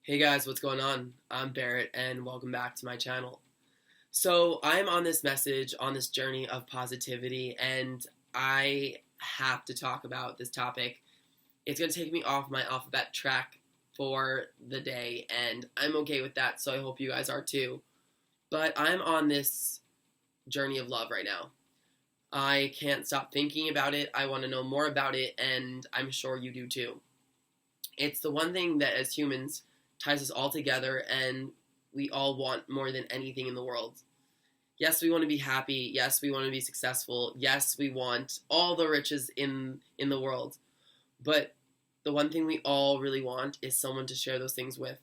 Hey guys, what's going on? I'm Barrett and welcome back to my channel. So, I'm on this message, on this journey of positivity, and I have to talk about this topic. It's going to take me off my alphabet track for the day, and I'm okay with that, so I hope you guys are too. But I'm on this journey of love right now. I can't stop thinking about it, I want to know more about it, and I'm sure you do too. It's the one thing that as humans ties us all together and we all want more than anything in the world. Yes, we want to be happy. Yes, we want to be successful. Yes, we want all the riches in the world. But the one thing we all really want is someone to share those things with.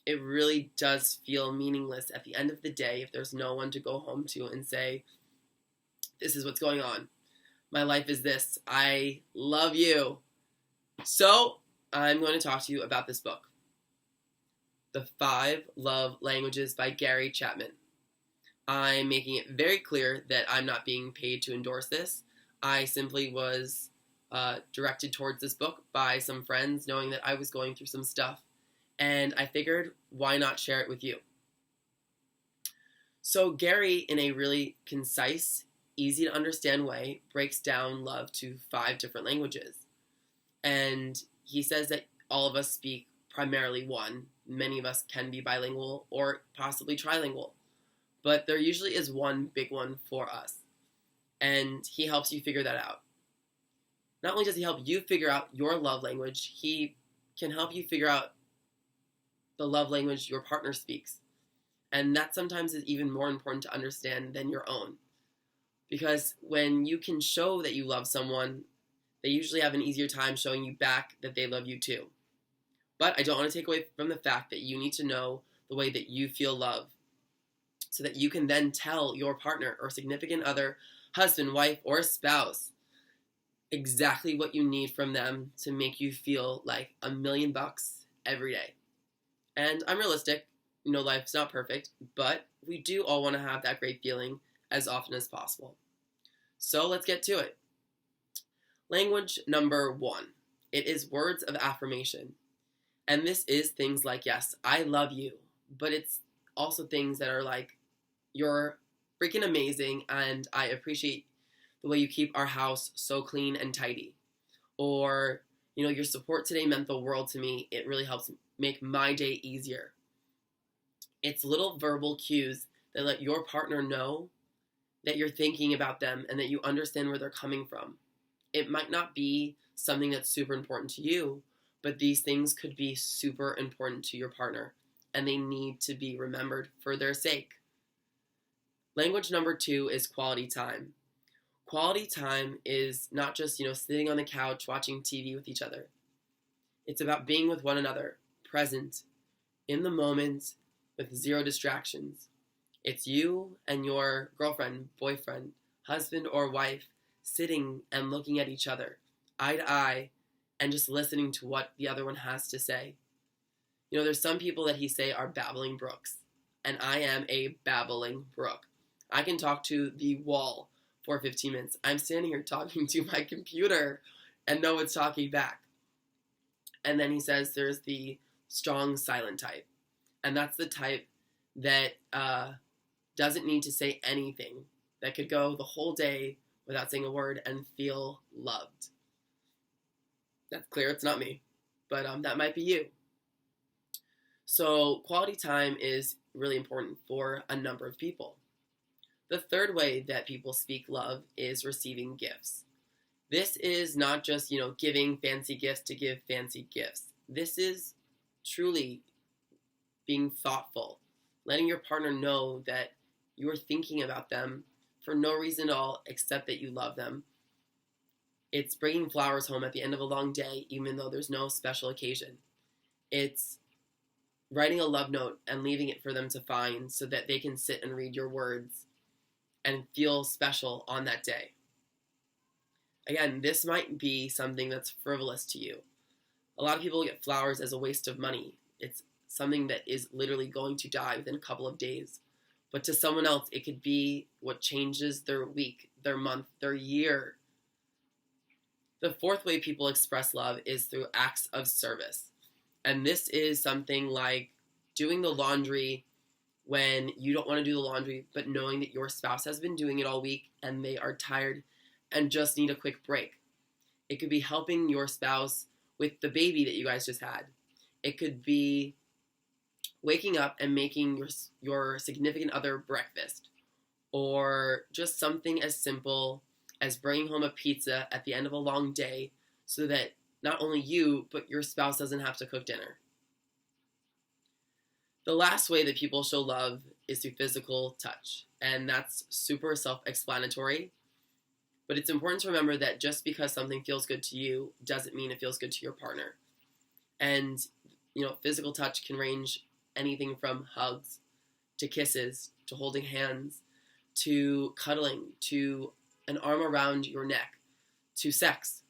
It really does feel meaningless at the end of the day if there's no one to go home to and say, this is what's going on. My life is this. I love you. So, I'm going to talk to you about this book. The 5 Love Languages by Gary Chapman. I'm making it very clear that I'm not being paid to endorse this. I simply was directed towards this book by some friends knowing that I was going through some stuff. And I figured, why not share it with you? So Gary, in a really concise, easy to understand way, breaks down love to 5 different languages. And he says that all of us speak primarily one. Many of us can be bilingual or possibly trilingual. But there usually is one big one for us. And he helps you figure that out. Not only does he help you figure out your love language, he can help you figure out the love language your partner speaks. And that sometimes is even more important to understand than your own. Because when you can show that you love someone, they usually have an easier time showing you back that they love you too. But I don't want to take away from the fact that you need to know the way that you feel love so that you can then tell your partner or significant other, husband, wife, or spouse exactly what you need from them to make you feel like $1,000,000 every day. And I'm realistic. Life's not perfect, but we do all want to have that great feeling as often as possible. So let's get to it. Language number 1. It is words of affirmation. And this is things like, yes, I love you, but it's also things that are like, you're freaking amazing and I appreciate the way you keep our house so clean and tidy. Or, your support today meant the world to me. It really helps make my day easier. It's little verbal cues that let your partner know that you're thinking about them and that you understand where they're coming from. It might not be something that's super important to you, but these things could be super important to your partner, and they need to be remembered for their sake. Language number 2 is quality time. Quality time is not just, sitting on the couch watching TV with each other. It's about being with one another, present, in the moment, with 0 distractions. It's you and your girlfriend, boyfriend, husband, or wife sitting and looking at each other, eye to eye, and just listening to what the other one has to say. There's some people that he say are babbling brooks, and I am a babbling brook. I can talk to the wall for 15 minutes. I'm standing here talking to my computer and no one's talking back. And then he says there's the strong silent type, and that's the type that doesn't need to say anything, that could go the whole day without saying a word and feel loved. That's clear, it's not me, but that might be you. So quality time is really important for a number of people. The third way that people speak love is receiving gifts. This is not just, giving fancy gifts to give fancy gifts. This is truly being thoughtful, letting your partner know that you're thinking about them for no reason at all except that you love them. It's bringing flowers home at the end of a long day, even though there's no special occasion. It's writing a love note and leaving it for them to find so that they can sit and read your words and feel special on that day. Again, this might be something that's frivolous to you. A lot of people get flowers as a waste of money. It's something that is literally going to die within a couple of days. But to someone else, it could be what changes their week, their month, their year. The fourth way people express love is through acts of service. And this is something like doing the laundry when you don't want to do the laundry, but knowing that your spouse has been doing it all week and they are tired and just need a quick break. It could be helping your spouse with the baby that you guys just had. It could be waking up and making your significant other breakfast, or just something as simple as bringing home a pizza at the end of a long day so that not only you, but your spouse doesn't have to cook dinner. The last way that people show love is through physical touch, and that's super self-explanatory. But it's important to remember that just because something feels good to you doesn't mean it feels good to your partner. And, physical touch can range anything from hugs to kisses to holding hands to cuddling to an arm around your neck to sex.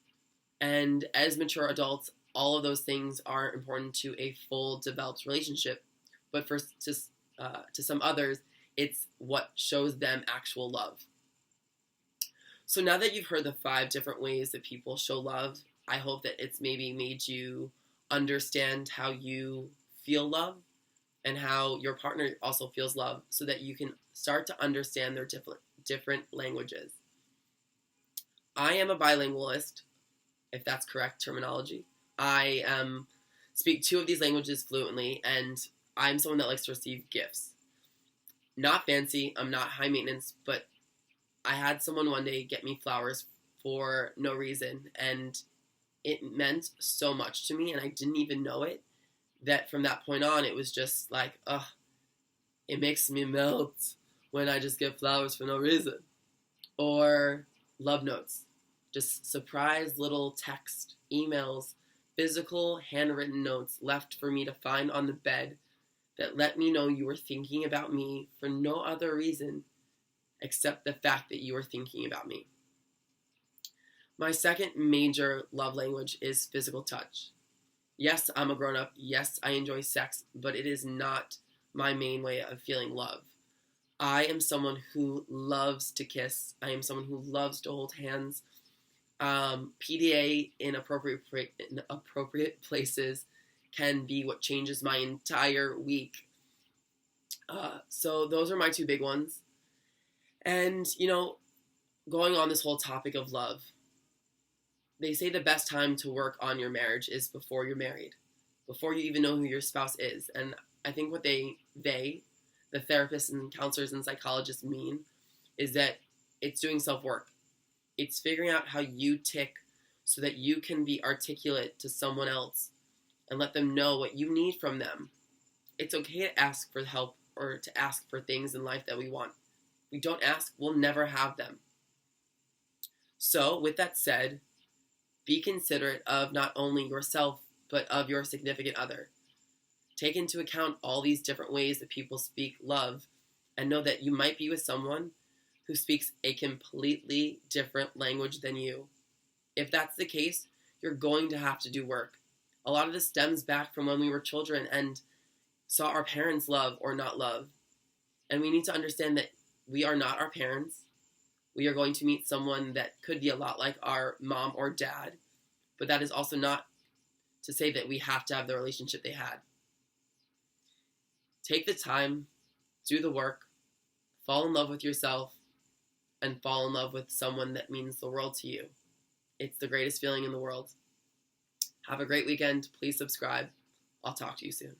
And as mature adults, all of those things are important to a full developed relationship. But to some others, it's what shows them actual love. So now that you've heard the 5 different ways that people show love, I hope that it's maybe made you understand how you feel love and how your partner also feels love, so that you can start to understand their different languages. I am a bilingualist, if that's correct terminology. I speak 2 of these languages fluently, and I'm someone that likes to receive gifts. Not fancy, I'm not high maintenance, but I had someone one day get me flowers for no reason, and it meant so much to me, and I didn't even know it, that from that point on, it was just like, it makes me melt when I just get flowers for no reason. Or love notes, just surprise little text, emails, physical handwritten notes left for me to find on the bed that let me know you were thinking about me for no other reason except the fact that you were thinking about me. My second major love language is physical touch. Yes, I'm a grown-up. Yes, I enjoy sex, but it is not my main way of feeling love. I am someone who loves to kiss. I am someone who loves to hold hands. PDA in appropriate places can be what changes my entire week. So those are my 2 big ones. And, going on this whole topic of love, they say the best time to work on your marriage is before you're married, before you even know who your spouse is. And I think what the therapists and counselors and psychologists mean is that it's doing self-work. It's figuring out how you tick so that you can be articulate to someone else and let them know what you need from them. It's okay to ask for help or to ask for things in life that we want. We don't ask, we'll never have them. So, with that said, be considerate of not only yourself, but of your significant other. Take into account all these different ways that people speak love, and know that you might be with someone who speaks a completely different language than you. If that's the case, you're going to have to do work. A lot of this stems back from when we were children and saw our parents love or not love. And we need to understand that we are not our parents. We are going to meet someone that could be a lot like our mom or dad, but that is also not to say that we have to have the relationship they had. Take the time, do the work, fall in love with yourself, and fall in love with someone that means the world to you. It's the greatest feeling in the world. Have a great weekend. Please subscribe. I'll talk to you soon.